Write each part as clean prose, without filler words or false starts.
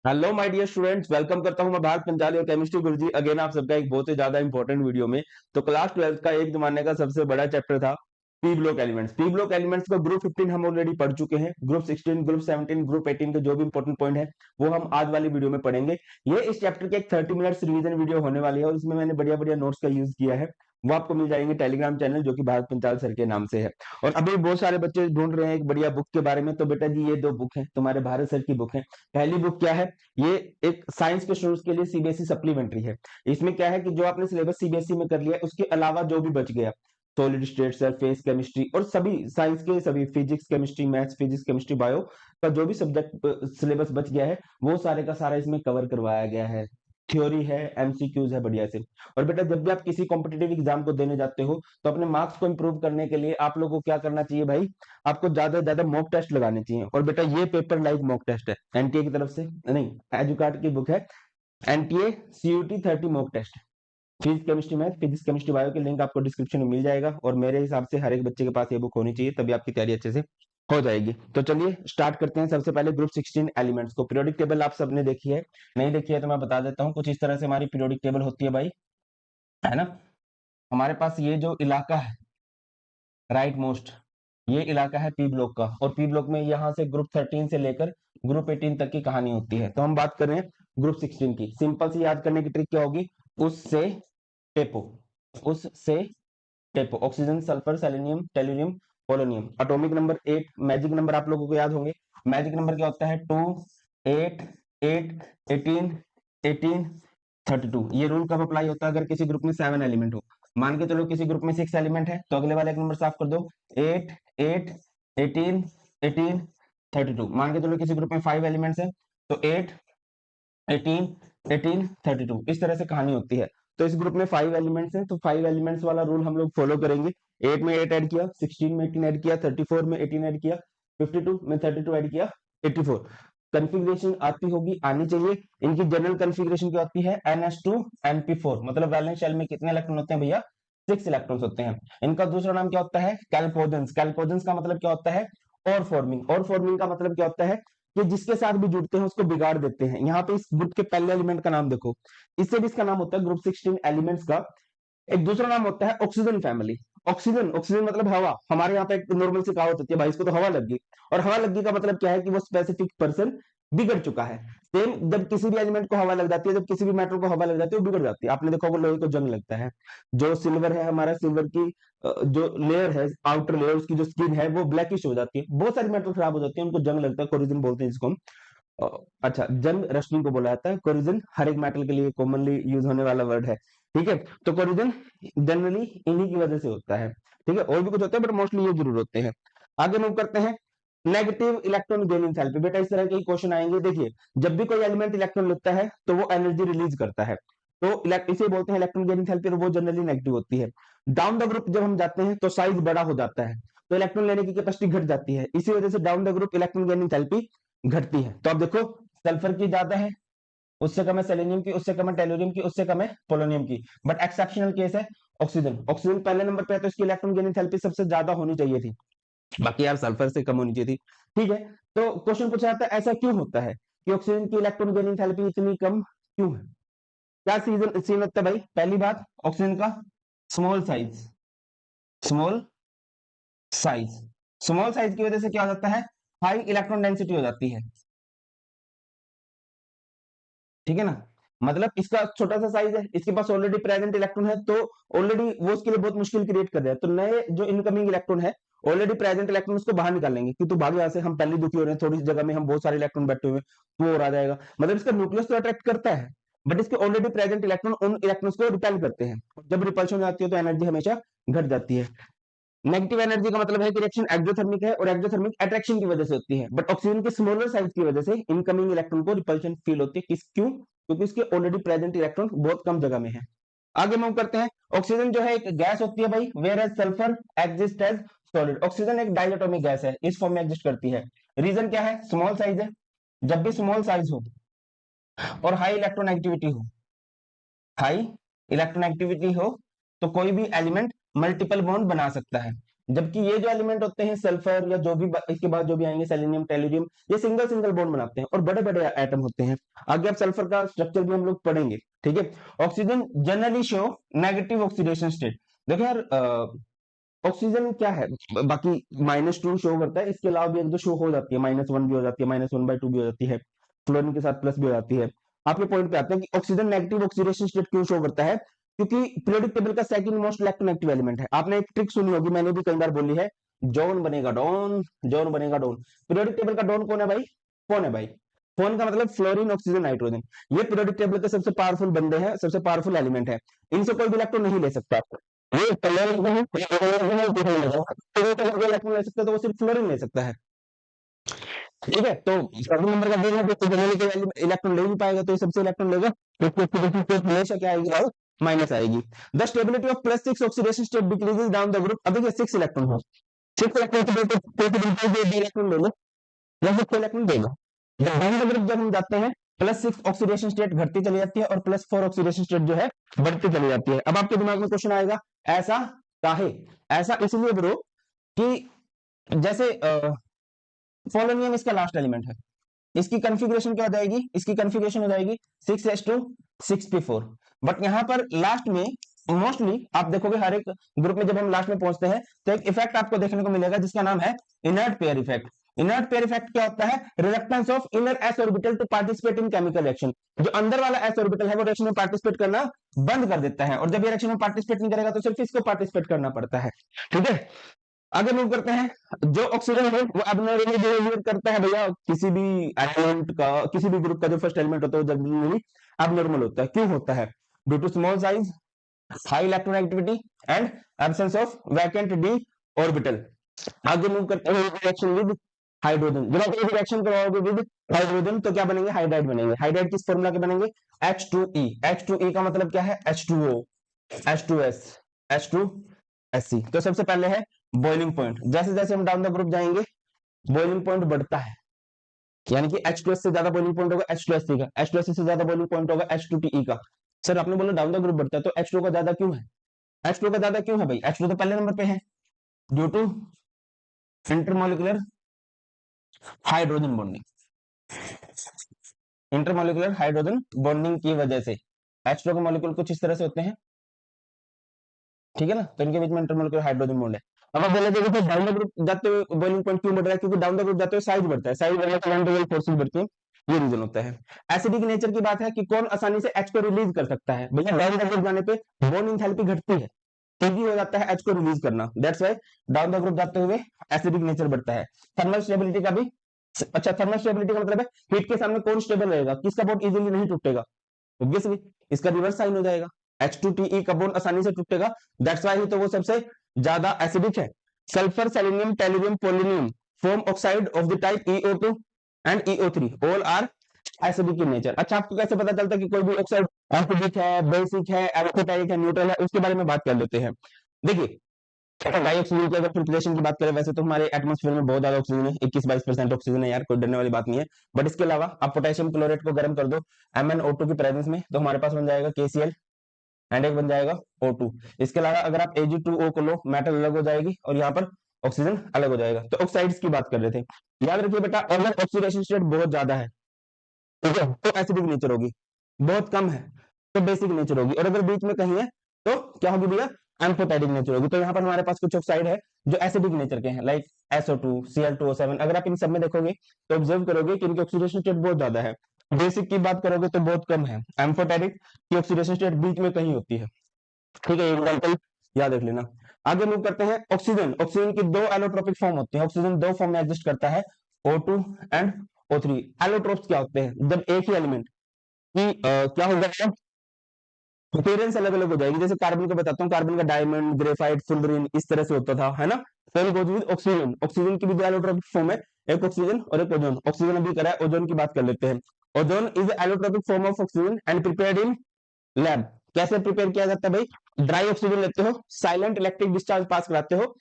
Hello my dear students, welcome करता हूं मैं भारत पंचाली और केमिस्ट्री गुरुजी अगेन आप सबका एक बहुत ही ज्यादा इंपॉर्टेंट वीडियो में। तो क्लास 12th का एक जमाने का सबसे बड़ा चैप्टर था P block elements. P block elements का ग्रुप 15 हम ऑलरेडी पढ़ चुके हैं। ग्रुप 16, ग्रुप 17, ग्रुप 18 के जो भी इंपॉर्टेंट पॉइंट है वो हम आज वाली वीडियो में पढ़ेंगे। ये इस चैप्टर के एक 30 मिनट्स रिवीजन वीडियो होने वाली है और इसमें मैंने बढ़िया बढ़िया नोट्स का यूज किया है। वो आपको मिल जाएंगे टेलीग्राम चैनल जो कि भारत पंचाल सर के नाम से है। और अभी बहुत सारे बच्चे ढूंढ रहे हैं एक बढ़िया बुक के बारे में, तो बेटा जी ये दो बुक है तुम्हारे भारत सर की बुक है। पहली बुक क्या है? ये एक साइंस के स्टूडेंट्स के लिए सीबीएसई सप्लीमेंट्री है। इसमें क्या है कि जो आपने सिलेबस सीबीएसई में कर लिया उसके अलावा जो भी बच गया, सॉलिड स्टेट, सरफेस केमिस्ट्री और सभी साइंस के सभी physics chemistry maths physics chemistry bio का जो भी सब्जेक्ट सिलेबस बच गया है वो सारे का सारा इसमें कवर करवाया गया है। थ्योरी है, एमसीक्यूज है बढ़िया से। और बेटा जब भी आप किसी कॉम्पिटेटिव एग्जाम को देने जाते हो तो अपने मार्क्स को इंप्रूव करने के लिए आप लोगों को क्या करना चाहिए भाई? आपको ज्यादा से ज्यादा मॉक टेस्ट लगाने चाहिए। और बेटा ये पेपर लाइक मॉक टेस्ट है एनटीए की तरफ से, नहीं एजुकार्ट की बुक है। NTA CUET 30 mock test, physics chemistry math physics chemistry bio के लिंक आपको डिस्क्रिप्शन में मिल जाएगा। और मेरे हिसाब से हर एक बच्चे के पास ये बुक होनी चाहिए, तभी आपकी तैयारी अच्छे से हो जाएगी। तो चलिए स्टार्ट करते हैं। सबसे पहले ग्रुप 16 एलिमेंट्स को पीरियोडिक टेबल आप सबने देखी है, नहीं देखी है तो मैं बता देता हूँ। कुछ इस तरह से हमारी पीरियोडिक टेबल होती है भाई, है ना। हमारे पास ये जो इलाका है राइट मोस्ट, ये इलाका है पी ब्लॉक का। और पी ब्लॉक में यहाँ से ग्रुप 13 से लेकर ग्रुप 18 तक की कहानी होती है। तो हम बात कर रहे हैं ग्रुप 16 की। सिंपल सी याद करने की ट्रिक क्या होगी? उससे टेपो, उससे टेपो, oxygen sulphur selenium tellurium polonium. Atomic number 8, magic number आप लोगों को याद होंगे। मैजिक नंबर क्या होता है? 2, 8, 8, 18, 18, 32। ये रूल कब अप्लाई होता है? अगर किसी ग्रुप में 7 एलिमेंट हो। मान के चलो किसी ग्रुप में 6 एलिमेंट है तो अगले वाले एक नंबर साफ कर दो। 8, 8, 18, 18, 32। मान के चलो किसी ग्रुप में 5 एलिमेंट्स है तो 8, 18, 18, 32। इस तरह से कहानी होती है। तो इस ग्रुप में 5 एलिमेंट्स हैं तो 5 एलिमेंट्स वाला रूल हम लोग फॉलो करेंगे। 8 में 8 ऐड किया, 16 में 18 ऐड किया, 34 में 18 ऐड किया, 52 में 32 ऐड किया, 84। कन्फिग्रेशन आती होगी, आनी चाहिए। इनकी जनरल कन्फिग्रेशन क्या होती है? NH2 NP4। मतलब वैलेंस शेल में कितने इलेक्ट्रॉन होते हैं भैया? 6 इलेक्ट्रॉन्स होते हैं। इनका दूसरा नाम क्या होता है? कैल्पोजेंस। कैल्पोजेंस का मतलब क्या होता है? और फॉर्मिंग। और फॉर्मिंग का मतलब क्या होता है कि जिसके साथ भी जुड़ते हैं उसको बिगाड़ देते हैं। यहाँ पे इस ग्रुप के पहले एलिमेंट का नाम देखो, इससे भी इसका नाम होता है ग्रुप 16 एलिमेंट्स का एक दूसरा नाम होता है ऑक्सीजन फैमिली। ऑक्सीजन, ऑक्सीजन मतलब हवा। हमारे यहाँ पे एक नॉर्मल सी कहावत होती है, भाई इसको तो हवा लग गई। और हवा लग गई का मतलब क्या है कि वो स्पेसिफिक पर्सन बिगड़ चुका है। सेम जब किसी भी एलिमेंट को हवा लग जाती है, जब किसी भी मेटल को हवा लग जाती है वो बिगड़ जाती है। आपने देखा होगा लोहे को जंग लगता है। जो सिल्वर है हमारा, सिल्वर की जो लेयर है, आउटर लेयर, उसकी जो स्किन है वो ब्लैकिश हो जाती है। बहुत सारी मेटल खराब हो जाती है, उनको जंग लगता है, कोरिजन बोलते हैं जिसको हम। अच्छा, जंग रश्मि को बोला जाता है। कोरिजन हर एक मेटल के लिए कॉमनली यूज होने वाला वर्ड है, ठीक है। तो कोरिजन जनरली इन्हीं की वजह से होता है, ठीक है। और भी कुछ होता है बट मोस्टली ये जरूर होते हैं। आगे मूव करते हैं। Negative electron gain enthalpy. बेटा इस तरह के क्वेश्चन आएंगे। देखिए जब भी कोई एलिमेंट इलेक्ट्रॉन लेता है तो वो एनर्जी रिलीज करता है, तो इसे बोलते हैं इलेक्ट्रॉन गेन एंथैल्पी, और वो जनरली नेगेटिव होती है। डाउन द ग्रुप जब हम जाते हैं तो साइज बड़ा हो जाता है, तो इलेक्ट्रॉन लेने की कैपेसिटी घट जाती है। इसी वजह से down the group electron gain enthalpy घटती है। तो अब देखो सल्फर की ज्यादा है, उससे कम है सेलेनियम की, उससे कम है टेलोरियम की, उससे कम है पोलोनियम की। बट एक्सेप्शनल केस है ऑक्सीजन। ऑक्सीजन पहले नंबर पे है तो इसकी इलेक्ट्रॉन गेन एंथैल्पी सबसे ज्यादा होनी चाहिए थी, बाकी यार सल्फर से कम होनी चाहिए थी, ठीक है। तो क्वेश्चन पूछा जाता है ऐसा क्यों होता है कि ऑक्सीजन की इलेक्ट्रॉन गेन एंथैल्पी इतनी कम क्यों है? क्या सीन होता है भाई? पहली बात, ऑक्सीजन का small size, small size. Small size की वजह से क्या हो जाता है? हाई इलेक्ट्रॉन डेंसिटी हो जाती है, ठीक है ना। मतलब इसका छोटा सा साइज है, इसके पास ऑलरेडी प्रेजेंट इलेक्ट्रॉन है, तो ऑलरेडी वो उसके लिए बहुत मुश्किल क्रिएट कर रहा है। तो नए जो इनकमिंग इलेक्ट्रॉन है, ऑलरेडी प्रेजेंट इलेक्ट्रॉन उसको बाहर निकालेंगे कि तू भाग यहाँ से, हम पहले दुखी हो रहे हैं, थोड़ी सी जगह में हम बहुत सारे इलेक्ट्रॉन बैठे हुए हैं, तो और आ जाएगा। मतलब इसका न्यूक्लियस तो अट्रैक्ट करता है बट इसके ऑलरेडी प्रेजेंट इलेक्ट्रॉन उन इलेक्ट्रॉन्स को रिपेल करते हैं। जब रिपल्शन हो जाती है तो एनर्जी हमेशा घट जाती है। नेगेटिव एनर्जी का मतलब है कि रिएक्शन एक्सोथर्मिक है और एक्सोथर्मिक अट्रैक्शन की वजह से होती है। बट ऑक्सीजन के स्मॉलर साइज की वजह से इनकमिंग इलेक्ट्रॉन को रिपल्शन फील होती है। क्यों? क्योंकि उसके ऑलरेडी प्रेजेंट इलेक्ट्रॉन बहुत कम जगह में है। आगे मूव करते हैं। ऑक्सीजन जो है एक गैस होती है भाई, whereas sulphur exist as solid. Oxygen एक डायटोमिक गैस है, इस फॉर्म में एग्जिस्ट करती है। रीजन क्या है? स्मॉल साइज है। जब भी स्मॉल साइज हो और हाई इलेक्ट्रॉन एक्टिविटी हो, हाई इलेक्ट्रॉन एक्टिविटी हो, तो कोई भी एलिमेंट मल्टीपल बॉन्ड बना सकता है। जबकि ये जो एलिमेंट होते हैं सल्फर या जो भी इसके बाद जो भी आएंगे सेलेनियम टेलुरियम, ये सिंगल सिंगल बॉन्ड बनाते हैं और बड़े बड़े एटम होते हैं। आगे अब सल्फर का स्ट्रक्चर भी हम लोग पढ़ेंगे, ठीक है। Oxygen generally show negative oxidation state. देखो यार ऑक्सीजन क्या है, बाकी -2 शो करता है, इसके अलावा भी एक दो शो हो जाती है, -1 भी हो जाती है, -1/2 भी हो जाती है, क्लोरीन के साथ प्लस भी हो जाती है। आपके पॉइंट पे आते हैं कि ऑक्सीजन नेगेटिव ऑक्सीडेशन स्टेट क्यों शो करता है, क्योंकि पीरियोडिक टेबल का सेकंड मोस्ट इलेक्ट्रोनेगेटिव एलिमेंट है। आपने एक ट्रिक सुनी होगी, मैंने भी कई बार बोली है, जॉन बनेगा डॉन, जॉन बनेगा डॉन। पीरियोडिक टेबल का डॉन कौन है भाई, कौन है भाई, कौन का मतलब फ्लोरीन ऑक्सीजन नाइट्रोजन, ये पीरियोडिक टेबल के सबसे पावरफुल बंदे हैं, सबसे पावरफुल एलिमेंट है, इनसे कोई भी इलेक्ट्रॉन नहीं ले सकता। ये इलेक्ट्रॉन ले सकता है तो वो सिर्फ फ्लोरीन ले सकता है, ठीक है। तो सेकंड नंबर का देना तो जनरली कोई इलेक्ट्रॉन ले नहीं पाएगा, तो ये सबसे इलेक्ट्रॉन लेगा, तो इसकी हमेशा क्या आएगी भाई, माइनस आएगी। The stability of +6 oxidation state decreases down the group. अब देखिए 6 इलेक्ट्रॉन है, 6 इलेक्ट्रॉन से दो इलेक्ट्रॉन ले लो या फिर 6 electron they low. Down the group जब हम जाते हैं +6 ऑक्सीडेशन स्टेट घटती चली जाती है और +4 ऑक्सीडेशन स्टेट जो है बढ़ती चली जाती है। अब आपके दिमाग में क्वेश्चन आएगा, ऐसा काहे, ऐसा इसलिए ब्रो कि जैसे पोलोनियम इसका लास्ट एलिमेंट है, इसकी कॉन्फ़िगरेशन क्या हो जाएगी, इसकी कॉन्फ़िगरेशन हो जाएगी 6s2 6p4। बट यहाँ पर लास्ट में मोस्टली आप देखोगे हर एक ग्रुप में जब हम लास्ट में पहुंचते हैं तो एक इफेक्ट आपको देखने को मिलेगा जिसका नाम है inert pair effect. Inert pair effect क्या होता है, reluctance of inner s orbital to participate in chemical reaction. जो अंदर वाला s ऑर्बिटल है वो रिएक्शन में पार्टिसिपेट करना बंद कर देता है, और जब ये रिएक्शन में पार्टिसिपेट नहीं करेगा तो सिर्फ इसको पार्टिसिपेट करना पड़ता है, ठीक है। आगे मूव करते हैं। जो ऑक्सीजन है वो एब्नॉर्मली बिहेवियर करता है भैया, किसी भी एलिमेंट का, किसी भी ग्रुप का जो फर्स्ट एलिमेंट होता है वो जनरली एब्नॉर्मल होता है। क्यों होता है, due to small size, high electronegativity and absence of vacant d orbital. आगे मूव करते हैं रिएक्शन विद हाइड्रोजन। जब आप रिएक्शन कराओगे विद हाइड्रोजन तो क्या बनेंगे, हाइड्राइड बनेंगे। हाइड्राइड किस फॉर्मूला के बनेंगे, H2E। H2E का मतलब क्या है, H2O, H2S, H2SC। तो सबसे पहले है बॉइलिंग पॉइंट। जैसे जैसे हम डाउन द ग्रुप जाएंगे बॉइलिंग पॉइंट बढ़ता है, यानी कि H2S से ज्यादा बॉइलिंग पॉइंट होगा H2SC का, H2SC से ज्यादा बॉइलिंग पॉइंट होगा H2TE का। सर आपने बोला डाउन द ग्रुप बढ़ता है तो H2 का ज्यादा क्यों है, H2 का ज्यादा क्यों है भाई, H2 तो पहले नंबर पे है, due to intermolecular hydrogen bonding. Intermolecular hydrogen bonding की वजह से H2 के मॉलिक्यूल कुछ इस तरह से होते हैं, ठीक है ना, तो इनके बीच में इंटरमोलिकुलर हाइड्रोजन बॉन्ड है। अब आप बोले देखो डाउन द ग्रुप जाते हुए बॉइलिंग पॉइंट क्यों बढ़ रहा है, क्योंकि डाउन द ग्रुप जाते हुए साइज बढ़ता है, साइज बढ़ने से वैन फोर्सेस बढ़ती है, ये रीजन होता है। एसिडिक नेचर की बात है कि कौन आसानी से H को रिलीज कर सकता है, भैया डाउन द ग्रुप जाने पे बॉन्ड एंथैल्पी घटती है, इजी हो जाता है H को रिलीज करना, that's why down the group जाते हुए एसिडिक नेचर बढ़ता है। थर्मल स्टेबिलिटी का भी, अच्छा थर्मल स्टेबिलिटी का मतलब है हीट के सामने कौन स्टेबल रहेगा, किसका बॉन्ड इजीली नहीं टूटेगा, ऑब्वियसली इसका रिवर्स साइन हो जाएगा, H2TE का बॉन्ड आसानी से टूटेगा, दैट्स व्हाई ही तो वो सबसे ज्यादा एसिडिक है। Sulphur, selenium, tellurium, polonium form oxide of the type EO2 and EO3 all are acidic in nature. अच्छा आपको कैसे पता चलता है कि कोई भी ऑक्साइड एसिडिक है, बेसिक है, एल्कोटाइक है, न्यूट्रल है, उसके बारे में बात कर लेते हैं। देखिए डाइऑक्सीजन की अगर फिल्ट्रेशन की बात करें, वैसे तो हमारे एटमॉस्फेयर में बहुत ज्यादा ऑक्सीजन है, 21-22% ऑक्सीजन है यार, कोई डरने वाली बात नहीं है। बट इसके अलावा आप पोटेशियम क्लोरेट को गर्म कर दो MnO2 की प्रेजेंस में, तो हमारे पास बन जाएगा KCl एंड एक बन जाएगा O2। इसके अलावा अगर आप Ag2O को लो, मेटल अलग हो जाएगी और यहाँ पर ऑक्सीजन अलग हो जाएगा। तो ऑक्साइड्स की बात कर रहे थे, याद रखिए बेटा अगर ऑक्सीडेशन स्टेट बहुत ज्यादा है, ठीक है, तो एसिडिक नेचर होगी, बहुत कम है तो बेसिक नेचर होगी, और अगर बीच में कहीं है तो क्या होगी भैया, एम्फोटेरिक नेचर होगी। तो यहाँ पर हमारे पास कुछ ऑक्साइड है जो एसिडिक नेचर के हैं, लाइक SO2, Cl2O7। अगर आप इन सब में देखोगे तो ऑब्जर्व करोगे कि इनकी ऑक्सीडेशन स्टेट बहुत ज्यादा है। बेसिक की बात करोगे तो बहुत कम है, एम्फोटेरिक की ऑक्सीडेशन स्टेट बीच में कहीं होती है, ठीक है, एग्जांपल याद रख लेना। आगे मूव करते हैं ऑक्सीजन। ऑक्सीजन की दो एलोट्रोपिक फॉर्म होती है, ऑक्सीजन दो फॉर्म में एग्जिस्ट करता है, O2 एंड O3। एलोट्रोप्स क्या होते हैं, जब एक ही एलिमेंट की क्या होगा, अपीयरेंस अलग अलग हो जाएगी। जैसे कार्बन को बताता हूँ, कार्बन का डायमंड, ग्रेफाइट, फुलरिन इस तरह से होता था, है ना। Same goes with oxygen. Oxygen की भी दो एलोट्रोपिक फॉर्म है, एक ऑक्सीजन और एक ओजोन। ऑक्सीजन अभी करा है, ओजोन की बात कर लेते हैं। Ozone is allotropic form of oxygen and prepared in lab. कैसे प्रिपेयर किया जाता है भाई, ड्राई ऑक्सीजन लेते हो, साइलेंट इलेक्ट्रिक डिस्चार्ज पास कराते हो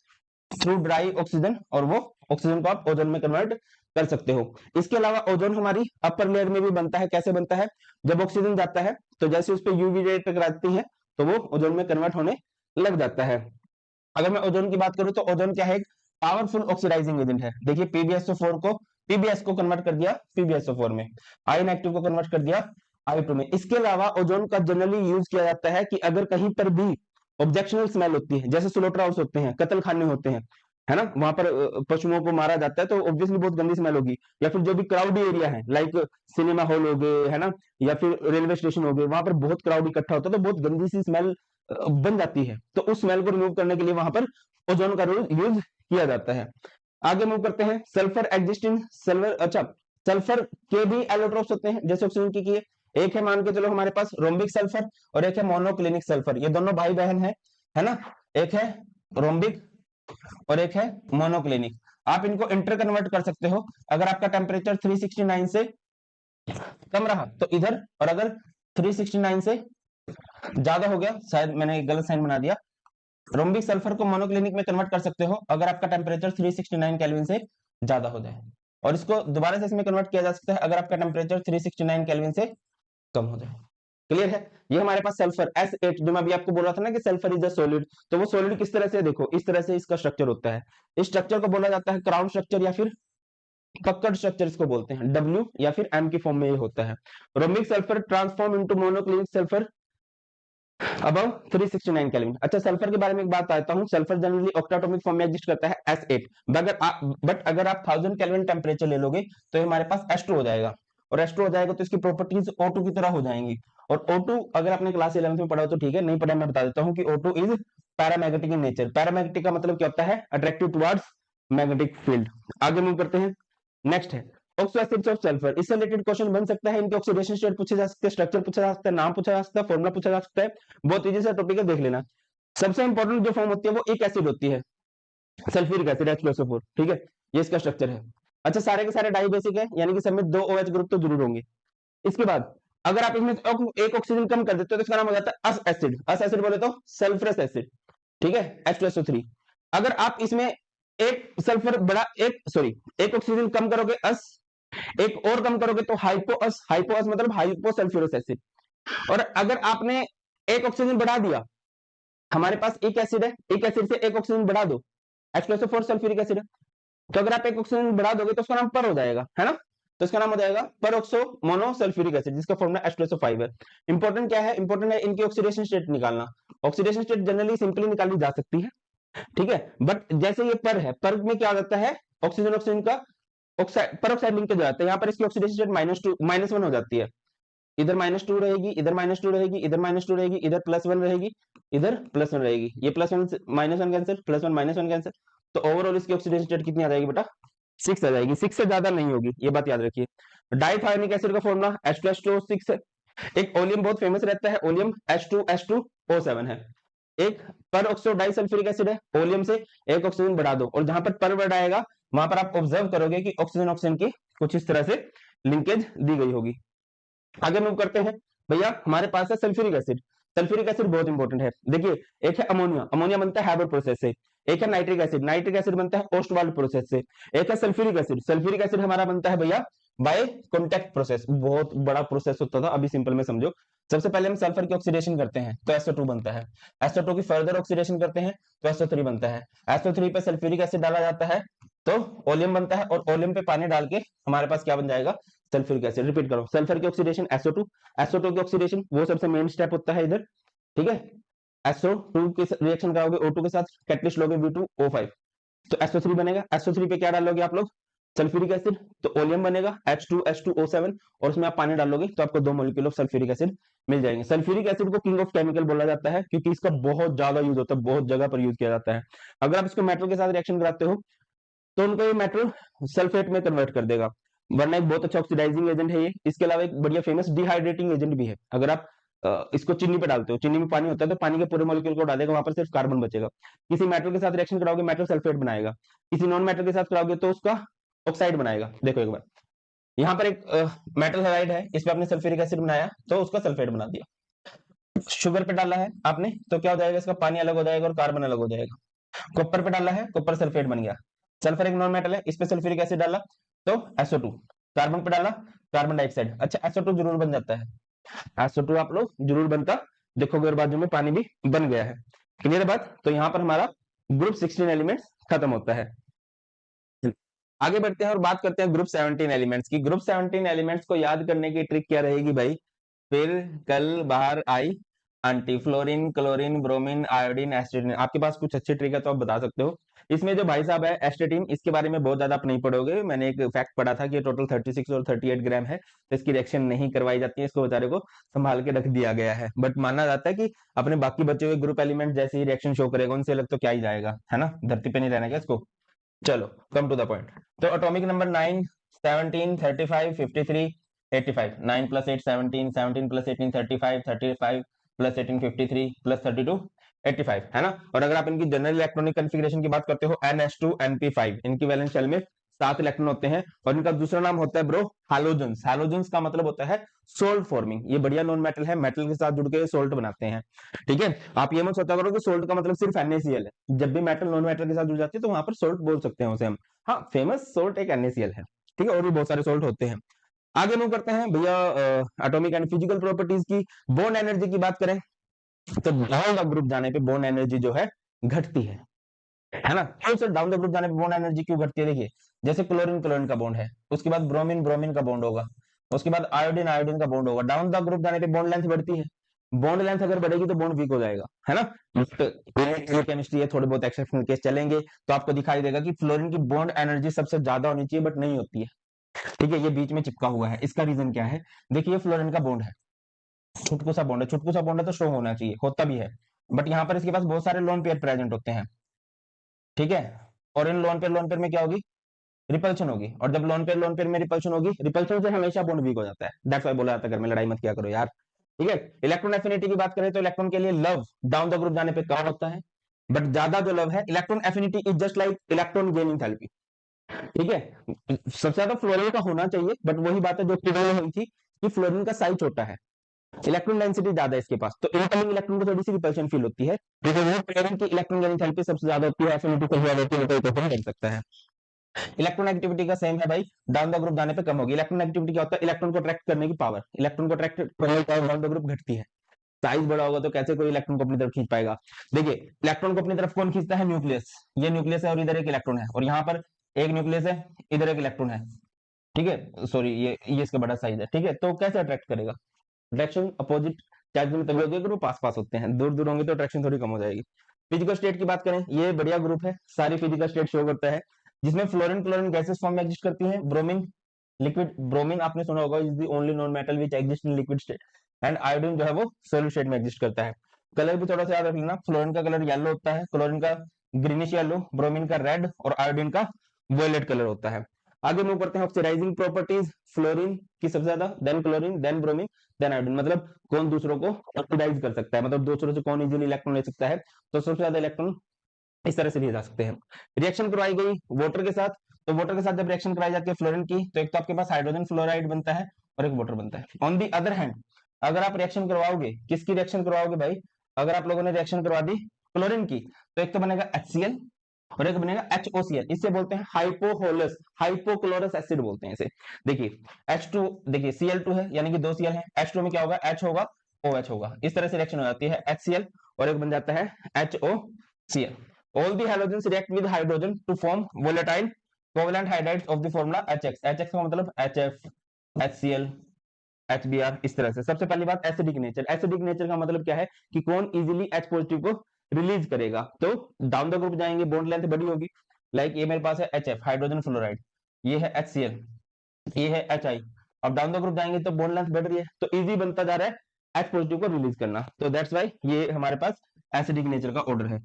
थ्रू ड्राई ऑक्सीजन, और वो ऑक्सीजन को आप ओजोन में कन्वर्ट कर सकते हो। इसके अलावा ओजोन हमारी अपर लेयर में भी बनता है। कैसे बनता है, जब ऑक्सीजन जाता है तो जैसे उस पर यूवी रे टकराती है तो वो ओजोन में कन्वर्ट होने लग जाता है। अगर मैं ओजोन की बात करूं तो ओजोन क्या है, एक पावरफुल ऑक्सीडाइजिंग एजेंट है। देखिए पीबीएसओ4 को पीबीएस को कन्वर्ट कर दिया पीबीएसओ4 में, आयन एक्टिव को कन्वर्ट कर दिया I2 में। इसके अलावा ओजोन का जनरली यूज किया जाता है कि अगर कहीं पर भी ऑब्जेक्शनल स्मेल होती है, जैसे स्लोटर हाउस होते हैं, कत्ल खाने होते हैं, है ना, वहां पर पशुओं को मारा जाता है, तो ऑब्वियसली बहुत गंदी स्मेल होगी। या फिर जो भी क्राउडी एरिया है, लाइक सिनेमा हॉल हो गए, है ना, या फिर रेलवे स्टेशन हो गए, वहां पर बहुत क्राउड इकट्ठा होता है, तो बहुत गंदी सी स्मेल बन जाती है। तो उस स्मेल को रिमूव करने के लिए वहां पर ओजोन का यूज किया जाता है। आगे मूव करते हैं, सल्फर एग्जिस्टिंग सल्फर, अच्छा सल्फर के भी एलोट्रोप्स होते हैं जैसे ऑक्सीजन की है। एक है मान के चलो हमारे पास रोम्बिक सल्फर और एक है मोनोक्लिनिक सल्फर, ये दोनों भाई बहन है ना, एक है रोम्बिक और एक है मोनोक्लिनिक। आप इनको इंटर कन्वर्ट कर सकते हो। अगर आपका टेम्परेचर 369 से कम रहा तो इधर, और अगर 369 से ज्यादा हो गया, शायद मैंने गलत साइन बना दिया, रोम्बिक सल्फर को मोनोक्लिनिक में कन्वर्ट कर सकते हो अगर आपका टेम्परेचर 369 केल्विन से ज्यादा हो जाए, और इसको दोबारा से इसमें कन्वर्ट किया जा सकता है अगर आपका टेम्परेचर 369 केल्विन से कम हो जाए। क्लियर है? ये हमारे पास सल्फर S8, जो मैं अभी आपको बोल रहा था ना कि सल्फर इज अ सॉलिड, तो वो सॉलिड किस तरह से, देखो इस तरह से इसका स्ट्रक्चर होता है। इस स्ट्रक्चर को बोला जाता है क्राउन स्ट्रक्चर या फिर पकड़ स्ट्रक्चर इसको बोलते हैं। W या फिर M की फॉर्म में ये होता है। Rhombic sulphur transform into monoclinic sulphur above 369 kelvin. अच्छा सल्फर के बारे में एक बात आता हूं, सल्फर जनरली ऑक्टाटॉमिक फॉर्म में एग्जिस्ट करता है S8, बट अगर आप 1000 केल्विन टेम्परेचर ले लोगे तो हमारे पास S2 हो जाएगा, और S2 हो जाएगा तो इसकी प्रॉपर्टीज O2 की तरह हो जाएंगी। और O2 अगर आपने क्लास 11 में पढ़ा हो तो ठीक है, नहीं पढ़ा मैं बता देता हूं कि O2 is paramagnetic in nature. Paramagnetic का मतलब क्या होता है, अट्रैक्टिव टुवर्ड्स मैग्नेटिक फील्ड। आगे मूव करते हैं, नेक्स्ट है ऑक्सो एसिड्स ऑफ सल्फर। इससे रिलेटेड क्वेश्चन बन सकता है, इनके ऑक्सीडेशन स्टेट पूछे जा सकते हैं, स्ट्रक्चर पूछा जा सकता है, नाम पूछा जा सकता है, फॉर्मूला पूछा जा सकता है। बहुत इजी सा टॉपिक है, देख लेना। सबसे इंपॉर्टेंट जो फॉर्म होती है वो एक एसिड होती है, सल्फ्यूरिक एसिड H2SO4, ठीक है, ये इसका स्ट्रक्चर है। अच्छा सारे के सारे डाई बेसिक है, यानी कि सब में 2 OH ग्रुप तो जरूर होंगे। इसके बाद अगर आप इसमें एक ऑक्सीजन कम कर देते हो तो इसका नाम हो जाता है अस एसिड। अस एसिड बोले तो सल्फरस एसिड, ठीक है, H2SO3। अगर आप इसमें एक सल्फर बड़ा एक सॉरी एक ऑक्सीजन कम करोगे अस, एक और कम करोगे तो हाइपोअस। हाइपोअस मतलब हाइपोसल्फ्यूरस एसिड। और अगर आपने एक ऑक्सीजन बढ़ा दिया, हमारे पास एक एसिड है, एक एसिड से एक ऑक्सीजन बढ़ा दो, H2SO4 सल्फ्यूरिक एसिड है, तो अगर आप एक ऑक्सीजन बढ़ा दोगे तो उसका नाम पर हो जाएगा, है ना, तो इसका नाम हो जाएगा परऑक्सो मोनोसल्फ्यूरिक एसिड, जिसका फॉर्मूला H2SO5 है। इंपॉर्टेंट क्या है, इंपॉर्टेंट है इनकी ऑक्सीडेशन स्टेट निकालना। ऑक्सीडेशन स्टेट जनरली सिंपली निकाली जा सकती है, ठीक है, बट जैसे ये पर है, पर में क्या हो जाता है, ऑक्सीजन ऑक्सीजन का परऑक्साइड लिंकेज हो जाता है, यहाँ पर इसकी ऑक्सीडेशन स्टेट -1 हो जाती है। इधर -2 रहेगी, इधर -2 रहेगी, इधर -2 रहेगी, इधर +1 रहेगी, इधर +1 रहेगी, ये +1 -1 कैंसिल, +1 -1 कैंसिल, तो ओवरऑल इसकी ऑक्सीडेशन स्टेट कितनी आ जाएगी बेटा, 6 आ जाएगी। 6 से ज्यादा नहीं होगी, ये बात याद रखिए। डाइथायोनिक एसिड का फॉर्मूला H2H2O6 है। एक ओलियम बहुत फेमस रहता है, ओलियम H2H2O7 है। एक पर ऑक्सो डाइसल्फ्यूरिक एसिड है, ओलियम से एक ऑक्सीजन बढ़ा दो, और जहां पर वर्ड आएगा वहां पर आप ऑब्जर्व करोगे कि ऑक्सीजन ऑक्सीजन की कुछ इस तरह से लिंकेज दी गई होगी। आगे मूव करते हैं भैया, हमारे पास है सल्फ्यूरिक एसिड। सल्फ्यूरिक एसिड बहुत इंपॉर्टेंट है। देखिए एक है अमोनिया, अमोनिया बनता है हैबर प्रोसेस से। एक है नाइट्रिक एसिड, नाइट्रिक एसिड बनता है ओस्टवाल्ड प्रोसेस से। एक है सल्फ्यूरिक एसिड, सल्फ्यूरिक एसिड हमारा बनता है भैया बाय कॉन्टैक्ट प्रोसेस। बहुत बड़ा प्रोसेस होता था, अभी सिंपल में समझो। सबसे पहले हम सल्फर की ऑक्सीडेशन करते हैं तो SO2 बनता है, SO2 की फर्दर ऑक्सीडेशन करते हैं तो SO3 बनता है, SO3 पे सल्फ्यूरिक एसिड डाला जाता है तो ओलियम बनता है, और ओलियम पे पानी डाल के हमारे पास क्या बन जाएगा, सल्फ्यूरिक एसिड। रिपीट करो, सल्फर की ऑक्सीडेशन SO2, SO2 की ऑक्सीडेशन वो सबसे मेन स्टेप होता है इधर, ठीक है। SO2 के रिएक्शन कराओगे O2 के साथ, कैटलिस्ट लोगे V2O5 तो SO3 बनेगा। SO3 पे क्या डालोगे आप लोग, सल्फ्यूरिक एसिड, तो ओलियम बनेगा H2H2O7, और उसमें आप पानी डालोगे तो आपको 2 मॉलिक्यूल ऑफ सल्फ्यूरिक एसिड मिल जाएंगे। सल्फ्यूरिक एसिड को किंग ऑफ केमिकल बोला जाता है क्योंकि इसका बहुत ज्यादा यूज होता है, बहुत जगह पर यूज किया जाता है। अगर आप इसको मेटल के साथ रिएक्शन कराते हो तो उनको ये मेटल सल्फेट में कन्वर्ट कर देगा, वरना एक बहुत अच्छा ऑक्सीडाइजिंग एजेंट है ये। इसके अलावा एक बढ़िया फेमस डिहाइड्रेटिंग एजेंट भी है। अगर आप इसको चीनी पे डालते हो, चीनी में पानी होता है तो पानी के पूरे मॉलिक्यूल को डालेगा, वहां पर सिर्फ कार्बन बचेगा। किसी मेटल के साथ रिएक्शन कराओगे मेटल सल्फेट बनाएगा, किसी नॉन मेटल के साथ कराओगे तो उसका ऑक्साइड बनाएगा। देखो एक बार यहाँ पर एक मेटल हाइड्राइड है, इस पे आपने सल्फ्यूरिक एसिड बनाया तो उसका सल्फेट बना दिया। शुगर पे डाला है आपने तो क्या हो जाएगा, इसका पानी अलग हो जाएगा और कार्बन अलग हो जाएगा। कॉपर पे डाला है, कॉपर सल्फेट बन गया। सल्फर एक नॉन मेटल है, इस पे सल्फ्यूरिक एसिड डाला तो SO2। कार्बन पे डाला कार्बन डाइऑक्साइड, अच्छा SO2 जरूर बन जाता है, SO2 आप लोग जरूर बनता देखोगे, और बाजू में पानी भी बन गया है। क्लियर बात, तो यहाँ पर हमारा ग्रुप 16 एलिमेंट्स खत्म होता है। आगे बढ़ते हैं और बात करते हैं ग्रुप 17 एलिमेंट्स की। ग्रुप 17 एलिमेंट्स को याद करने की ट्रिक क्या रहेगी भाई? फिर कल बाहर आई आंटी, fluorine, chlorine, bromine, iodine, astatine. आपके पास कुछ अच्छी ट्रिक है तो आप बता सकते हो। इसमें जो भाई साहब है एस्टेटिन, इसके बारे में बहुत ज्यादा आप नहीं पढ़ोगे। मैंने एक फैक्ट पढ़ा था कि टोटल 36 और 38 ग्राम है, तो इसकी रिएक्शन नहीं करवाई जाती है, इसको बेचारे को संभाल के रख दिया गया है। बट माना जाता है कि अपने बाकी बचे हुए ग्रुप एलिमेंट जैसे ही रिएक्शन शो करेगा उनसे अलग तो क्या ही जाएगा, है ना, धरती पे नहीं रहना क्या इसको। चलो कम टू द पॉइंट। तो एटॉमिक नंबर 9, 17, 35, 53, 85। 9 + 8 17, 17 + 18 35, 35 + 18 53 + 32 85, है ना। और अगर आप इनकी जनरल इलेक्ट्रॉनिक कॉन्फ़िगरेशन की बात करते हो NH2 NP5, इनकी वैलेंस शेल में 7 इलेक्ट्रॉन होते हैं। और इनका दूसरा नाम होता है ब्रो हैलोजेंस। हैलोजेंस का मतलब होता है सोल्ट फॉर्मिंग। ये बढ़िया नॉन मेटल है, मेटल के साथ जुड़ के सोल्ट बनाते हैं। ठीक है, आप ये मत सोचा करो कि सोल्ट का मतलब सिर्फ NaCl है। जब भी मेटल नॉन मेटल के साथ जुड़ जाती है तो वहां पर सोल्ट बोल सकते हैं उसे हम। हाँ, फेमस सोल्ट एक NaCl है। ठीक है, और भी बहुत सारे सोल्ट होते हैं। आगे मूव करते हैं भैया एटॉमिक एंड फिजिकल प्रॉपर्टीज की। बॉन्ड एनर्जी की बात करें तो डाउन द ग्रुप जाने पे बॉन्ड एनर्जी जो है घटती है ना। क्यों सर डाउन द ग्रुप जाने पे बॉन्ड एनर्जी क्यों घटती है? देखिए, जैसे क्लोरीन क्लोरीन का बॉन्ड है, उसके बाद ब्रोमीन ब्रोमीन का बॉन्ड होगा, उसके बाद आयोडीन आयोडीन का बॉन्ड होगा। डाउन द ग्रुप जाने पे बॉन्ड लेंथ बढ़ती है। बॉन्ड लेंथ अगर बढ़ेगी तो बॉन्ड वीक हो जाएगा, है ना। केमिस्ट्री है, थोड़े बहुत एक्सेप्शनल केस चलेंगे तो आपको दिखाई देगा कि फ्लोरीन की बॉन्ड एनर्जी सबसे ज्यादा होनी चाहिए, बट नहीं होती है। ठीक है, ये बीच में चिपका हुआ है, इसका रीजन क्या है? देखिए, फ्लोरीन का बॉन्ड है, छुटकू सा बॉन्ड है, छुटकू सा बॉन्ड है तो स्ट्रॉन्ग होना चाहिए, होता भी है। बट यहाँ पर इसके पास बहुत सारे लोन पेयर प्रेजेंट होते हैं। ठीक है, और इन लोन पेयर में क्या होगी? रिपल्शन होगी। और जब लोन पेयर में रिपल्शन होगी, रिपल्शन से हमेशा बॉन्ड वीक हो जाता है। दैट्स व्हाई बोला जाता है घर में लड़ाई मत किया करो यार। ठीक है, इलेक्ट्रॉन एफिनिटी की बात करें तो इलेक्ट्रॉन के लिए लव डाउन द ग्रुप जाने पे कम होता है, बट ज्यादा जो लव है, electron affinity is just like electron gain enthalpy. ठीक है, सबसे ज्यादा फ्लोरीन का होना चाहिए, बट वही बात है जो प्रीवियस में हुई थी कि फ्लोरीन का साइज छोटा है, इलेक्ट्रॉन डेंसिटी ज्यादा है इसके पास, तो इनकमिंग इलेक्ट्रॉन को थोड़ी सी रिपल्शन फील होती है। क्योंकि वो पेयरिंग की इलेक्ट्रॉन गेन एंथैल्पी सबसे ज्यादा होती है, एफिनिटी सबसे ज्यादा होती है, तो इक्वेशन बन सकता है। इलेक्ट्रॉन एक्टिविटी का सेम है भाई, डाउन द ग्रुप जाने पे कम होगी। इलेक्ट्रॉन एक्टिविटी क्या होता है? इलेक्ट्रॉन को अट्रैक्ट करने की पावर, इलेक्ट्रॉन को अट्रैक्ट करने की पावर डाउन द ग्रुप घटती है। साइज बड़ा होगा तो कैसे कोई इलेक्ट्रॉन को अपनी तरफ खींच पाएगा? देखिए, इलेक्ट्रॉन को अपनी तरफ कौन खींचता है? न्यूक्लियस। ये न्यूक्लियस है और इधर एक इलेक्ट्रॉन है, और यहाँ पर एक न्यूक्लियस है, इधर एक इलेक्ट्रॉन है। ठीक है, सॉरी, ये इसका बड़ा साइज है। ठीक है, तो कैसे अट्रैक्ट करेगा? अट्रैक्शन अपोजिट चार्ज में तभी होगी अगर वो पास पास होते हैं, दूर दूर होंगे तो अट्रैक्शन थोड़ी कम हो जाएगी। फिजिकल स्टेट की बात करें, ये बढ़िया ग्रुप है, सारी फिजिकल स्टेट शो करता है, जिसमें फ्लोरीन क्लोरीन गैसेस फॉर्म में एग्जिस्ट करती हैं। ब्रोमीन लिक्विड, ब्रोमीन आपने सुना होगा, is the only non metal which exist in liquid state. And iodine जो है वो सॉलिड स्टेट में एग्जिस्ट करता है। कलर भी थोड़ा सा याद रख लेना, फ्लोरीन का कलर येलो होता है, क्लोरीन का ग्रीनिश येलो, ब्रोमीन का रेड और आयोडीन का वोलेट कलर होता है। आगे मूव करते हैं ऑक्सीडाइजिंग प्रॉपर्टीज। फ्लोरीन की सबसे ज्यादा, then chlorine, then bromine, then iodine. मतलब कौन दूसरों को ऑक्सीडाइज कर सकता है, मतलब दूसरों से कौन इजीली इलेक्ट्रॉन ले सकता है, तो सबसे ज्यादा इलेक्ट्रॉन इस तरह से लिए जा सकते हैं। रिएक्शन करवाई गई वाटर के साथ, तो वाटर के साथ जब रिएक्शन कराई जाती है फ्लोरीन की, तो एक तो आपके पास हाइड्रोजन फ्लोराइड बनता है और एक वाटर बनता है। ऑन दी अदर हैंड, अगर आप रिएक्शन करवाओगे, किसकी रिएक्शन करवाओगे भाई? अगर आप लोगों ने रिएक्शन करवा दी क्लोरीन की, तो एक तो बनेगा HCl और एक बनेगा HOCl। इससे बोलते हैं हाइपोहोलस, हाइपोक्लोरस एसिड बोलते हैं इसे। देखिए H2, देखिए Cl2 है, यानी कि 2 Cl है, H2 में क्या होगा? H होगा, OH होगा, इस तरह से रिएक्शन हो जाती है HCl और एक बन जाता है HOCl। All the halogens react with hydrogen to form volatile covalent hydrides of the formula HX। HX का मतलब HF, HCl, HBr, इस तरह से। सबसे पहली बात एसिडिक नेचर। एसिडिक नेचर का मतलब क्या है कि कौन इजीली H पॉजिटिव को रिलीज करेगा, तो डाउन द ग्रुप जाएंगे बॉन्ड लेंथ बड़ी होगी। लाइक ये मेरे पास है HF हाइड्रोजन फ्लोराइड, ये है HCl, ये है HI। अब डाउन द ग्रुप जाएंगे तो बॉन्ड लेंथ बढ़ रही है, तो इजी बनता जा रहा है H पॉजिटिव को रिलीज करना, तो दैट्स वाई ये हमारे पास एसिडिक नेचर का ऑर्डर है।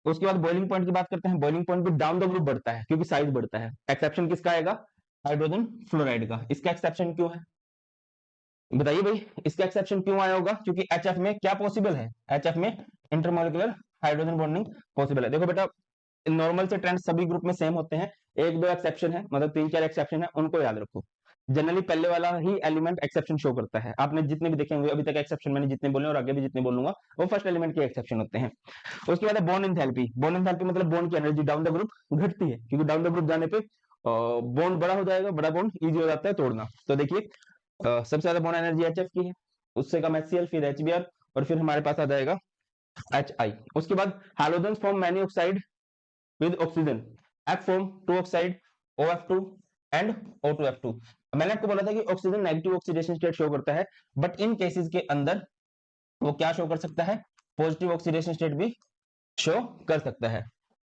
उसके बाद बॉइलिंग पॉइंट की बात करते हैं। बॉइलिंग पॉइंट भी डाउन द ग्रुप बढ़ता है क्योंकि साइज बढ़ता है। एक्सेप्शन किसका आएगा? हाइड्रोजन फ्लोराइड का। इसका एक्सेप्शन क्यों है बताइए भाई? इसका एक्सेप्शन क्यों आया होगा? क्योंकि HF में क्या पॉसिबल है? HF में इंटरमोलिकुलर हाइड्रोजन बॉन्डिंग पॉसिबल है। देखो बेटा, नॉर्मल से ट्रेंड सभी ग्रुप में सेम होते हैं, एक दो एक्सेप्शन है, मतलब 3-4 एक्सेप्शन है, उनको याद रखो। जनरली पहले वाला ही एलिमेंट एक्सेप्शन शो करता है। आपने जितने भी देखे होंगे अभी तक एक्सेप्शन, मैंने जितने बोले और आगे भी जितने बोलूंगा, वो फर्स्ट एलिमेंट के एक्सेप्शन होते हैं। उसके बाद बॉन्ड एंथैल्पी। बॉन्ड एंथैल्पी मतलब बॉन्ड की एनर्जी डाउन द ग्रुप घटती है, क्योंकि डाउन द ग्रुप जाने पे बॉन्ड बड़ा हो जाएगा, बड़ा बॉन्ड इजी हो जाता है तोड़ना। तो देखिए, सबसे ज्यादा बॉन्ड एनर्जी HF की है, उससे कम HCl, फिर HBr, और फिर हमारे पास आ जाएगा HI। उसके बाद halogens form many oxide with oxygen, F form 2 oxide OF2 and O2F2। मैंने आपको बोला था कि oxygen negative oxidation state show करता है, बट इन केसेस के अंदर वो क्या शो कर सकता है, पॉजिटिव ऑक्सीडेशन स्टेट भी शो कर सकता है।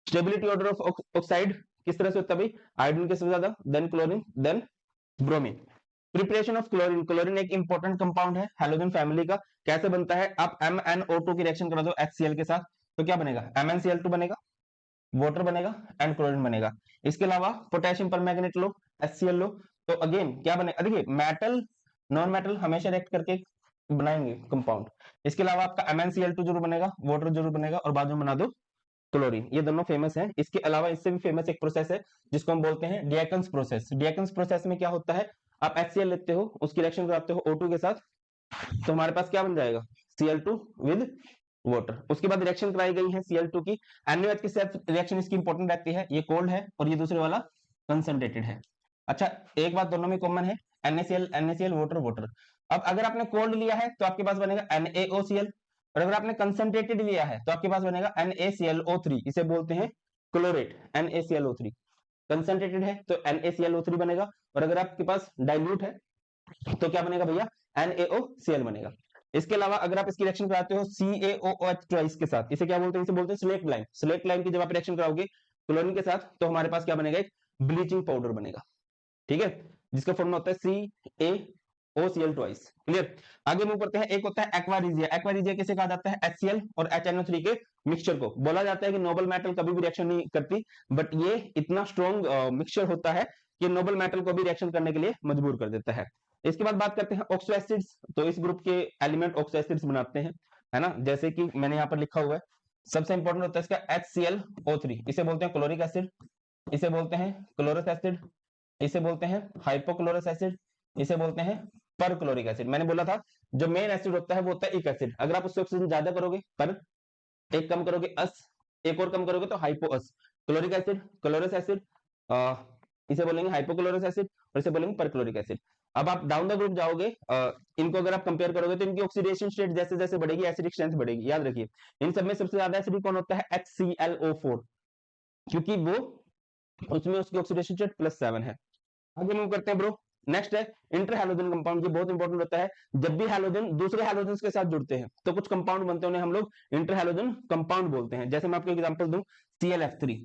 स्टेबिलिटी ऑर्डर ऑफ ऑक्साइड किस तरह से होता है भाई, आयोडीन के सबसे ज्यादा, then chlorine, then bromine. Preparation of chlorine, chlorine एक इंपॉर्टेंट कंपाउंड है हैलोजन फैमिली का। कैसे बनता है, आप MnO2 की रिएक्शन करा दो HCl के साथ तो क्या बनेगा, MnCl2 बनेगा, वाटर बनेगा एंड क्लोरीन बनेगा। इसके अलावा पोटेशियम परमैंगनेट लो, HCl लो, तो अगेन क्या बनेगा, देखिए मेटल नॉन मेटल हमेशा रिएक्ट करके बनाएंगे कंपाउंड। इसके अलावा आपका MnCl2 जरूर बनेगा, वाटर जरूर बनेगा, और बाद में बना दो क्लोरीन। ये दोनों फेमस है। इसके अलावा इससे भी फेमस एक प्रोसेस है जिसको हम बोलते हैं डिएकन्स प्रोसेस। डिएकन्स प्रोसेस में क्या होता है, आप HCl लेते हो, उसकी रिएक्शन कराते हो O2 के साथ, तो हमारे पास क्या बन जाएगा, Cl2 विद वाटर। उसके बाद रिएक्शन कराई गई है Cl2 की, NaOH के साथ रिएक्शन इसकी इंपॉर्टेंट रहती है, ये कोल्ड है और ये दूसरे वाला कंसंट्रेटेड है। अच्छा, एक बात दोनों में कॉमन है, NaCl वाटर वाटर। अब अगर आपने कोल्ड लिया है तो आपके पास बनेगा NaOCl, और अगर आपने कंसंट्रेटेड लिया है तो आपके पास बनेगा NaClO3, इसे बोलते हैं क्लोरेट, NaClO3। कंसंट्रेटेड है तो NaClO3 बनेगा, और अगर आपके पास डाइल्यूट है तो क्या बनेगा भैया, NaOCl बनेगा। इसके अलावा अगर आप इसकी रिएक्शन कराते हो CaOH ट्वाइस के साथ, इसे क्या बोलते हैं, इसे बोलते हैं सिलेक्ट लाइन। सिलेक्ट लाइन की जब आप रिएक्शन कराओगे क्लोरीन के साथ तो हमारे पास क्या बनेगा, एक ब्लीचिंग पाउडर बनेगा, ठीक है, जिसका फॉर्मूला होता है CaOCl ट्वाइस। क्लियर। आगे मूव करते हैं, एक होता है एक्वारिजिया। एक्वारिजिया किसे कहा जाता है, HCl और HNO3 के मिक्सचर को। बोला जाता है कि नोबल मेटल कभी भी रिएक्शन नहीं करती, बट ये इतना स्ट्रॉन्ग मिक्सचर होता है कि नोबल मेटल को भी रिएक्शन करने के लिए मजबूर कर देता है। इसके बाद बात करते हैं ऑक्सो एसिड्स। तो इस ग्रुप के एलिमेंट ऑक्सो एसिड्स बनाते हैं, है ना, जैसे कि मैंने यहाँ पर लिखा हुआ है। सबसे इंपॉर्टेंट होता है इसका HClO3, इसे बोलते हैं क्लोरिक एसिड, इसे बोलते हैं क्लोरस एसिड, इसे बोलते हैं हाइपोक्लोरस एसिड, इसे बोलते हैं परक्लोरिक एसिड। मैंने बोला था जो मेन एसिड होता है वो होता है इक एसिड। अगर आप उससे ऑक्सीजन ज्यादा करोगे पर, एक कम करोगे अस, एक और कम करोगे तो हाइपो अस। क्लोरिक एसिड, क्लोरस एसिड, इसे बोलेंगे हाइपोक्लोरस एसिड, और इसे बोलेंगे परक्लोरिक एसिड। अब आप डाउन द ग्रुप जाओगे, इनको अगर आप कंपेयर करोगे तो इनकी ऑक्सीडेशन स्टेट जैसे जैसे बढ़ेगी एसिडिक स्ट्रेंथ बढ़ेगी। याद रखिए इन सब में सबसे ज्यादा एसिडिक कौन होता है, HClO4, क्योंकि वो उसमें उसकी ऑक्सीडेशन स्टेट +7 है। आगे मूव करते हैं ब्रो। नेक्स्ट है इंटर हैलोजन कंपाउंड। ये बहुत इंपॉर्टेंट होता है, जब भी हैलोजन दूसरे हैलोजन के साथ जुड़ते हैं तो कुछ कंपाउंड बनते हैं, उन्हें हम लोग इंटर हैलोजन कंपाउंड बोलते हैं। जैसे मैं आपको एग्जांपल दूं, ClF3,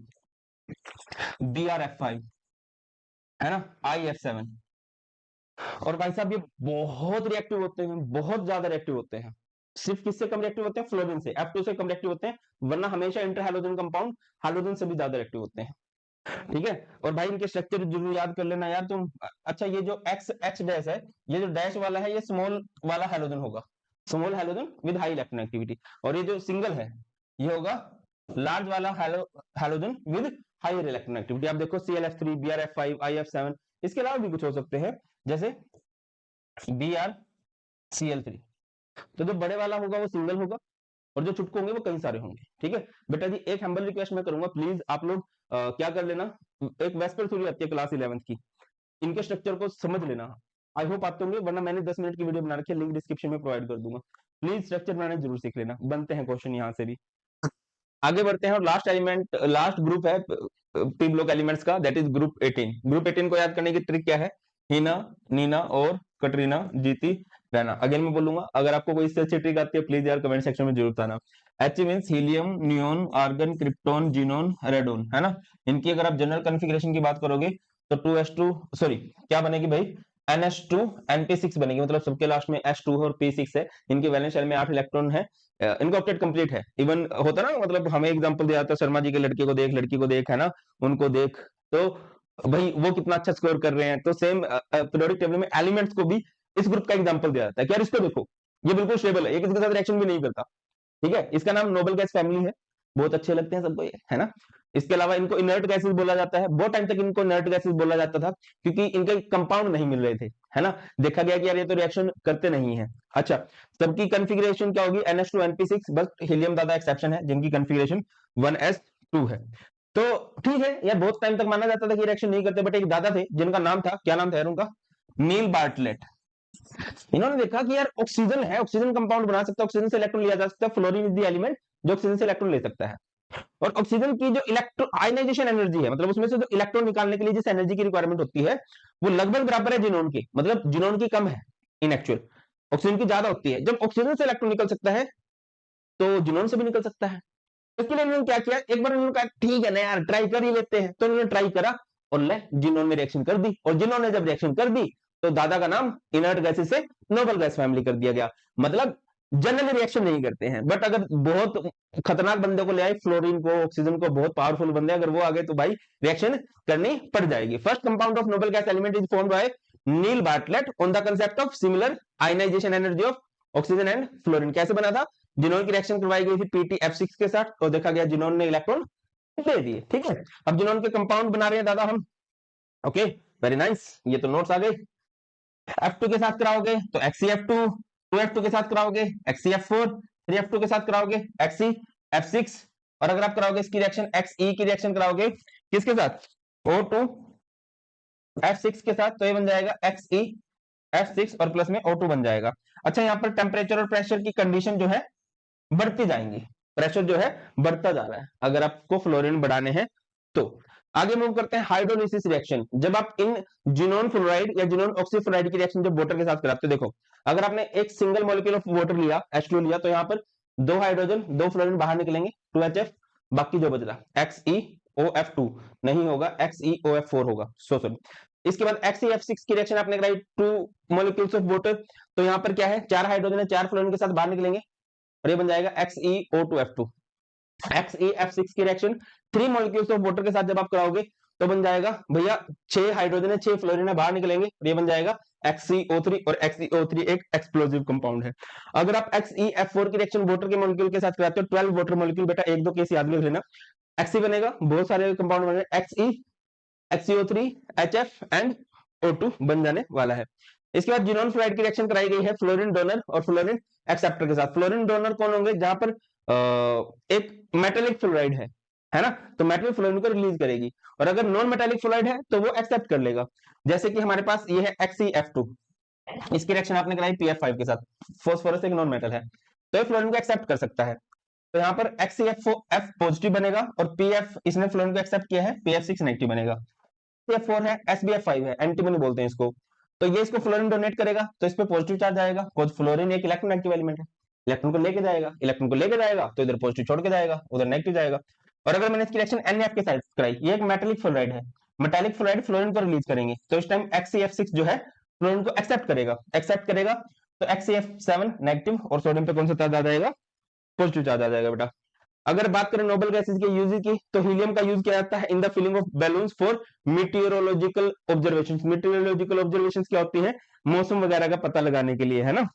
BrF5, है ना, IF7। और भाई साहब ये बहुत रिएक्टिव होते हैं, बहुत ज्यादा रिएक्टिव होते हैं। सिर्फ किससे कम रिएक्टिव होते हैं, फ्लोरीन से, F2 से कम रिएक्टिव होते हैं, वरना हमेशा इंटर हैलोजन कंपाउंड हैलोजन से भी ज्यादा रिएक्टिव होते हैं, ठीक है। और भाई इनके स्ट्रक्चर जरूर याद कर लेना यार तुम। अच्छा, ये जो H डैश है, ये जो डैश वाला है, ये स्मॉल वाला हैलोजन होगा, small halogen with high electron activity. और ये जो सिंगल है ये होगा लार्ज वाला halogen with high electron activity. आप देखो ClF3, BrF5, IF7, इसके अलावा भी कुछ हो सकते हैं जैसे BrCl3। तो जो बड़े वाला होगा वो सिंगल होगा, और जो छुटके होंगे वो कई सारे होंगे, ठीक है। बेटा जी एक हम्बल रिक्वेस्ट मैं करूंगा, प्लीज आप लोग क्या कर लेना, एक वेस्पर थ्योरी आती है क्लास 11th की, इनके स्ट्रक्चर को समझ लेना। आई होप आते होंगे, वरना मैंने 10 मिनट की वीडियो बना रखी है, लिंक डिस्क्रिप्शन में प्रोवाइड कर दूंगा। प्लीज स्ट्रक्चर बनाना जरूर सीख लेना, बनते हैं क्वेश्चन यहाँ से भी। आगे बढ़ते हैं और लास्ट एलिमेंट, लास्ट ग्रुप है पी ब्लॉक एलिमेंट्स का, दैट इज ग्रुप 18। ग्रुप 18 को याद करने की ट्रिक क्या है, हीना, नीना और कटरीना, जीती, रहना। अगेन मैं बोलूंगा, अगर आपको कोई इससे अच्छी ट्रिक आती है प्लीज यार कमेंट सेक्शन में जरूर बताना। H means helium, neon, argon, krypton, xenon, radon, है ना। इनकी अगर आप जनरल कॉन्फ़िगरेशन की बात करोगे तो 2s2 सॉरी क्या बनेगी भाई, NH2 NP6 बनेगी, मतलब सबके लास्ट में H2 और P6 है। इनके वैलेंस शेल में 8 इलेक्ट्रॉन है, इनका ऑक्टेट कंप्लीट है। इवन होता ना, मतलब हमें एग्जांपल दिया जाता है, शर्मा जी के लड़के को देख, लड़की को देख, है ना, उनको देख, तो भाई वो कितना अच्छा स्कोर कर रहे हैं। तो सेम पीरियोडिक टेबल में एलिमेंट्स को भी इस ग्रुप का एग्जांपल दिया जाता है कि यार इसको देखो, ये बिल्कुल स्टेबल है, ये किसी के साथ रिएक्शन भी नहीं करता, ठीक है। इसका नाम नोबल गैस फैमिली है, बहुत अच्छे लगते हैं सबको ये, है ना। इसके अलावा इनको इनर्ट गैसेस बोला जाता है, बहुत टाइम तक इनको इनर्ट गैसेस बोला जाता था क्योंकि इनके कंपाउंड नहीं मिल रहे थे, है ना। देखा गया कि यार ये तो रिएक्शन करते नहीं है। अच्छा, सबकी कॉन्फ़िगरेशन क्या होगी, NH2 NP6, बस हीलियम दादा एक्सेप्शन है जिनकी कॉन्फ़िगरेशन 1s2 है। तो ठीक है यार, बहुत टाइम तक माना जाता था कि रिएक्शन नहीं करते, बट एक दादा थे जिनका नाम था, क्या नाम था यार उनका, नील बार्टलेट। इन्होंने देखा कि यार ऑक्सीजन है, ऑक्सीजन कंपाउंड बना सकता है, ऑक्सीजन से इलेक्ट्रॉन लिया जा सकता है, फ्लोरीन इज द एलिमेंट जो ऑक्सीजन से इलेक्ट्रॉन ले सकता है। और ऑक्सीजन की जो इलेक्ट्रो आयनाइजेशन एनर्जी है, मतलब उसमें से जो इलेक्ट्रॉन निकालने के लिए जिस एनर्जी की रिक्वायरमेंट होती है, वो लगभग बराबर है जिनोन की, मतलब जिनोन की कम है इन एक्चुअल, ऑक्सीजन की ज्यादा होती है। जब ऑक्सीजन से इलेक्ट्रॉन निकल सकता है तो जिनोन से भी निकल सकता है। इसके लिए उन्होंने क्या किया, एक बार उन्होंने कहा ठीक है ना यार, ट्राई कर ही लेते हैं, तो उन्होंने ट्राई करा और ले जिनोन ने रिएक्शन कर दी, और जिनोन ने जब रिएक्शन कर दी तो दादा का नाम इनर्ट गैसेस से नोबल गैस फैमिली कर दिया गया। मतलब जनरली रिएक्शन नहीं करते हैं, बट अगर बहुत खतरनाक बंदे को ले आए, फ्लोरीन को, ऑक्सीजन को, बहुत पावरफुल बंदे अगर वो आ गए तो भाई रिएक्शन करनी पड़ जाएगी। First compound of noble gas element is formed by Neil Bartlett on the concept of similar ionisation energy of oxygen and fluorine. कैसे बना था, जिनोन की रिएक्शन करवाई गई थी PtF6 के साथ, और देखा गया जिनोन ने इलेक्ट्रॉन दे दिए। ठीक है, अब जिनोन के कंपाउंड बना रहे हैं दादा हम। ओके, वेरी नाइस, ये तो नोट्स आ गए। F2 के साथ कराओगे तो XeF2, 2F2 के साथ कराओगे XeF4, 3F2 के साथ कराओगे XeF6, और अगर आप कराओगे इसकी रिएक्शन Xe की रिएक्शन कराओगे किसके साथ, O2F6 के साथ, तो ये बन जाएगा XeF6 और प्लस में O2 बन जाएगा। अच्छा, यहाँ पर टेम्परेचर और प्रेशर की कंडीशन जो है बढ़ती जाएंगी, प्रेशर जो है बढ़ता जा रहा है अगर आपको फ्लोरीन बढ़ाने हैं तो। आगे मूव करते हैं हाइड्रोलिसिस रिएक्शन। जब आप इन जिनोन फ्लोराइड या जिनोन ऑक्सीफ्लोराइड की रिएक्शन जब वाटर के साथ कराते हो, देखो अगर आपने एक सिंगल मॉलिक्यूल ऑफ वाटर लिया, H2 लिया, तो यहाँ पर 2 हाइड्रोजन 2 फ्लोरीन बाहर निकलेंगे, 2HF, बाकी जो बच रहा XeOF2 नहीं होगा, XeOF4 होगा, सॉरी। इसके बाद XeF6 की रिएक्शन आपने कराई 2 मॉलिक्यूल्स ऑफ वाटर, तो यहाँ पर क्या है, 4 हाइड्रोजन है, 4 फ्लोरीन के साथ बाहर निकलेंगे, और ये बन जाएगा XeO2F2। XeF6 की रिएक्शन 3 मॉलिक्यूल्स ऑफ वाटर के साथ जब आप कराओगे तो बन जाएगा भैया 6 हाइड्रोजन है, 6 फ्लोरीन है, बाहर निकलेंगे, और ये बन जाएगा XeO3, और XeO3 एक एक्सप्लोसिव कंपाउंड है। अगर आप XeF4 की रिएक्शन वाटर के मॉलिक्यूल के साथ कराते हो, 12 वाटर मॉलिक्यूल, बेटा 1-2 केस याद रख लेना, Xe बनेगा, बहुत सारे कंपाउंड बनेंगे, Xe, XeO3, HF and O2 बन जाने वाला है। इसके बाद जिनोन फ्लोराइड की रिएक्शन कराई गई है फ्लोरीन डोनर और फ्लोरीन एक्सेप्टर के साथ। फ्लोरीन डोनर कौन होंगे, जहां पर एक मेटेलिक फ्लोराइड है ना, तो मेटल फ्लोरीन को रिलीज करेगी, और अगर नॉन मेटेलिक फ्लोराइड है तो वो एक्सेप्ट कर लेगा। जैसे कि हमारे पास ये है XeF2, इसकी रिएक्शन आपने कराई PF5 के साथ, फॉस्फोरस एक नॉन मेटल है, तो ये फ्लोरीन को एक्सेप्ट कर सकता है, तो यहाँ पर XeF4 पॉजिटिव बनेगा, और PF इसने फ्लोरीन को एक्सेप्ट किया है, PF6 नेगेटिव बनेगा। SbF4 है, SbF5 है, एंटीमनी बोलते हैं इसको, तो ये इसको फ्लोरीन डोनेट करेगा, तो इस पे पॉजिटिव चार्ज आएगा, बिकॉज़ फ्लोरीन एक इलेक्ट्रोनेगेटिव एलिमेंट है, इलेक्ट्रॉन को लेके जाएगा, इलेक्ट्रॉन को लेके जाएगा तो इधर पॉजिटिव छोड़ के जाएगा, उधर नेगेटिव जाएगा। और अगर मैंने इसकी रिएक्शन NF के साथ कराई, ये एक मेटालिक फ्लोराइड है, मेटालिक फ्लोराइड फ्लोरीन को रिलीज करेंगे, तो इस टाइम XeF6 जो है फ्लोरीन को एक्सेप्ट करेगा, तो XeF7 नेगेटिव, और सोडियम पे कौन सा चार्ज आ जाएगा, पॉजिटिव चार्ज आ जाएगा बेटा। अगर बात करें नोबल गैसेस के यूज की, तो हीलियम का यूज किया जाता है in the filling of balloons for meteorological observations. Meteorological observations क्या होती है, मौसम वगैरह का पता लगाने के लिए, है ना।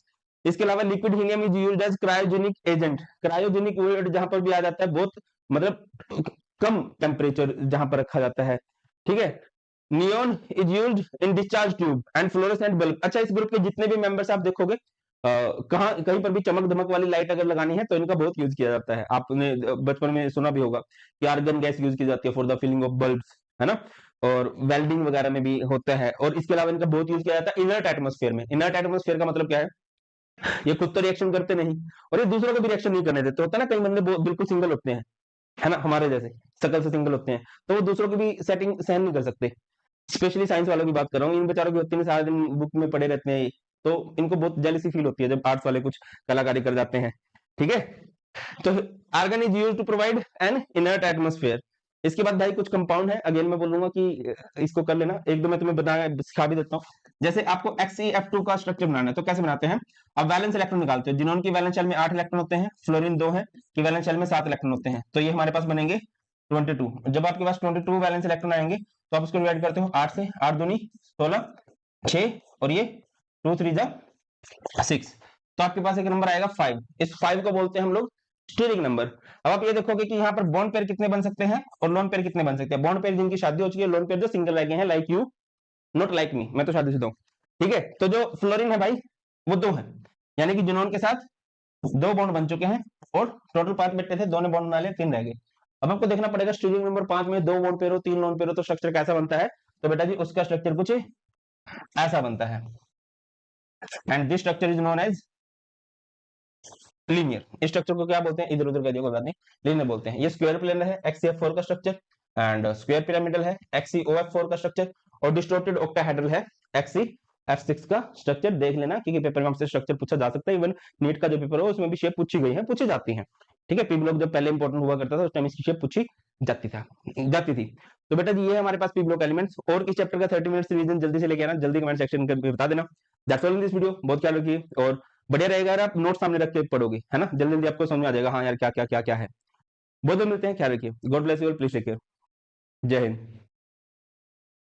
इसके अलावा liquid helium is used as cryogenic agent. Cryogenic word जहां पर भी आ जाता है, बहुत मतलब कम टेम्परेचर जहां पर रखा जाता है, ठीक है। Neon is used in discharge tube and fluorescent bulb. अच्छा, इस ग्रुप के जितने भी मेंबर्स आप देखोगे, कहाँ कहीं पर भी चमक दमक वाली लाइट अगर लगानी है तो इनका बहुत यूज किया जाता है। आपने बचपन में सुना भी होगा कि आर्गन गैस यूज की जाती है for the filling of bulbs, है ना, और वेल्डिंग वगैरह में भी होता है। और इसके अलावा इनका बहुत यूज किया जाता है इनर्ट एटमोस्फेयर में। इनर्ट एटमोस्फेयर का मतलब क्या है, ये खुद तो रिएक्शन करते नहीं, और ये दूसरों को भी रिएक्शन नहीं करने देते। होता है ना, कई बंदे बिल्कुल सिंगल होते हैं, है ना, हमारे जैसे शकल से सिंगल होते हैं, तो वो दूसरों की भी सेटिंग सहन नहीं कर सकते। स्पेशली साइंस वालों की बात कर रहा हूँ, इन बेचारों की होती है, सारा दिन बुक में पड़े रहते हैं, तो इनको बहुत जेलसी फील होती है जब आर्ट्स वाले कुछ कलाकारी कर जाते हैं, ठीक है। तो argon is used to provide an inert atmosphere. इसके बाद भाई कुछ कंपाउंड है, अगेन मैं बोलूंगा कि इसको कर लेना, एक दो मैं तुम्हें बता सिखा भी देता हूँ। जैसे आपको XeF2 का स्ट्रक्चर बनाना है, तो कैसे बनाते हैं, अब वैलेंस इलेक्ट्रॉन निकालते हो। जिनोन की वैलेंस शेल में 8 इलेक्ट्रॉन होते हैं, फ्लोरीन 2 है, की वैलेंस शेल में 7 इलेक्ट्रॉन होते हैं, तो ये हमारे पास बनेंगे 22। जब आपके पास 22 वैलेंस इलेक्ट्रॉन आएंगे तो आप उसको डिवाइड करते हो 8 से, 8 दूनी 16, 6, और ये 2 3 जा 6, तो आपके पास एक नंबर आएगा 5। इस 5 को बोलते हैं हम लोग स्टीरिक नंबर। अब आप ये देखोगे कि यहाँ पर बॉन्ड पेयर कितने बन सकते हैं और लोन पेयर कितने बन सकते हैं। बॉन्ड पेयर जिनकी शादी हो चुकी है, लोन पेयर जो सिंगल रह गए हैं, like you not like me, मैं तो शादीशुदा हूं, ठीक है। तो जो फ्लोरीन है भाई वो 2 है, यानी कि जुनोन के साथ 2 बॉन्ड बन चुके हैं, और टोटल 5 बेटे थे, 2 ने बॉन्ड बना लिया, 3 रह गए। अब आपको देखना पड़ेगा स्टीरिक नंबर 5 में 2 बॉन्ड पेयर हो, 3 लोन पेयर हो, तो स्ट्रक्चर कैसा बनता है, तो बेटा जी उसका स्ट्रक्चर कुछ ऐसा बनता है, and this structure is known as linear structure को क्या बोलते हैं, इधर उधर कर दिया कोई बात नहीं, लीनियर बोलते हैं। ये स्क्वायर प्लेन है XCF4 का स्ट्रक्चर, एंड स्क्वायर पिरामिडल है XCOF4 का स्ट्रक्चर, और डिस्टोर्टेड ऑक्टाहेड्रल है XCF6 का स्ट्रक्चर। देख लेना क्योंकि पेपर में हमसे स्ट्रक्चर पूछा जा सकता है, इवन नीट का जो पेपर हो उसमें भी शेप पूछी गई है, पूछी जाती है। ठीक है, पी ब्लॉक जब पहले इंपॉर्टेंट हुआ करता था उस टाइम इसकी शेप पूछी जाती थी। तो बेटा ये है हमारे पास पी ब्लॉक एलिमेंट्स। और किस चैप्टर का 30 मिनट्स रिवीजन जल्दी से लेके आना, जल्दी कमेंट सेक्शन में बता देना। That's all in this video. बहुत ख्याल रखिए, और बढ़िया रहेगा यार आप नोट सामने रख के पढ़ोगे, है ना, जल्दी जल्दी आपको समझ में आ जाएगा हाँ यार क्या क्या क्या क्या है। बहुत बहुत मिलते हैं, ख्याल रखिए, God bless you all, please take care, जय हिंद।